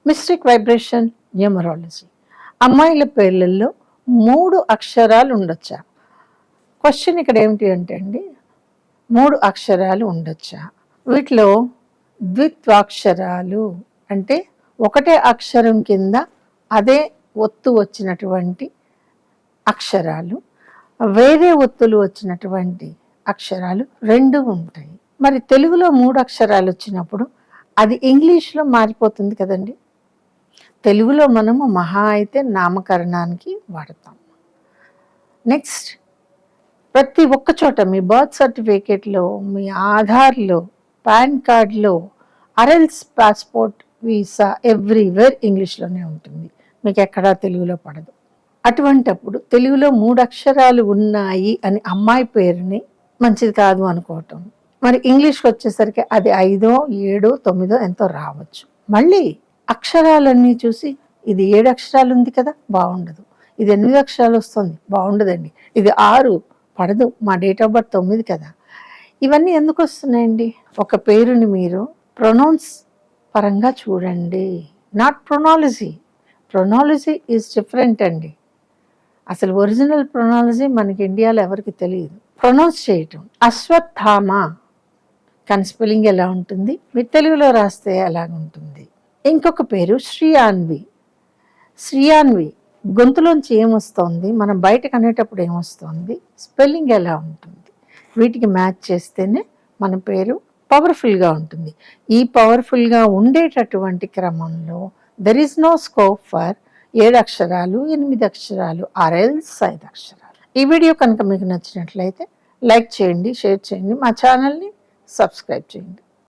Mystic vibration numerology. అమ్మాయిల పేర్లలో 3 అక్షరాలు ఉండొచ్చా? క్వశ్చన్ ఇక్కడ ఏమిటి అంటే అండి, 3 అక్షరాలు ఉండొచ్చా? వీటిలో ద్విత్వాక్షరాలు అంటే ఒకటే అక్షరం కింద అదే ఒత్తు వచ్చినటువంటి అక్షరాలు, వేరే ఒత్తులు వచ్చినటువంటి అక్షరాలు 2 ఉంటాయి. మరి తెలుగులో 3 అక్షరాలు వచ్చినప్పుడు అది ఇంగ్లీష్లో మారిపోతుంది కదండి. తెలుగులో మనము మహా అయితే నామకరణానికి వాడతాం. నెక్స్ట్, ప్రతి ఒక్క చోట మీ బర్త్ సర్టిఫికేట్లో, మీ ఆధార్లో, పాన్ కార్డ్లో, అరెల్స్ పాస్పోర్ట్, వీసా ఎవ్రీవేర్ ఇంగ్లీష్లోనే ఉంటుంది. మీకు ఎక్కడా తెలుగులో పడదు. అటువంటప్పుడు తెలుగులో 3 అక్షరాలు ఉన్నాయి అని అమ్మాయి పేరుని మంచిది కాదు అనుకోవటం. మరి ఇంగ్లీష్కి వచ్చేసరికి అది 5, 7, 9 ఎంతో రావచ్చు. మళ్ళీ అక్షరాలన్నీ చూసి ఇది 7 అక్షరాలు ఉంది కదా, బాగుండదు. ఇది 8 అక్షరాలు వస్తుంది, బాగుండదండి. ఇది 6 పడదు, మా డేట్ ఆఫ్ బర్త్ 9 కదా. ఇవన్నీ ఎందుకు వస్తున్నాయండి? ఒక పేరుని మీరు ప్రొనౌన్స్ పరంగా చూడండి, నాట్ ప్రొనాలజీ. ప్రొనాలజీ ఈజ్ డిఫరెంట్ అండి. అసలు ఒరిజినల్ ప్రొనాలజీ మనకి ఇండియాలో ఎవరికి తెలియదు. ప్రొనౌన్స్ చేయటం అశ్వత్థామ కానీ స్పెల్లింగ్ ఎలా ఉంటుంది, మీరు తెలుగులో రాస్తే ఎలాగుంటుంది. ఇంకొక పేరు శ్రీయాన్వి. శ్రీయాన్వి గొంతులోంచి ఏమొస్తుంది, మనం బయటకు అనేటప్పుడు ఏమొస్తుంది, స్పెల్లింగ్ ఎలా ఉంటుంది, వీటికి మ్యాచ్ చేస్తేనే మన పేరు పవర్ఫుల్గా ఉంటుంది. ఈ పవర్ఫుల్గా ఉండేటటువంటి క్రమంలో there is no scope for 7 అక్షరాలు, 8 అక్షరాలు, ఆర్ఎల్స్ 5 అక్షరాలు. ఈ వీడియో కనుక మీకు నచ్చినట్లయితే లైక్ చేయండి, షేర్ చేయండి, మా ఛానల్ని సబ్స్క్రైబ్ చేయండి.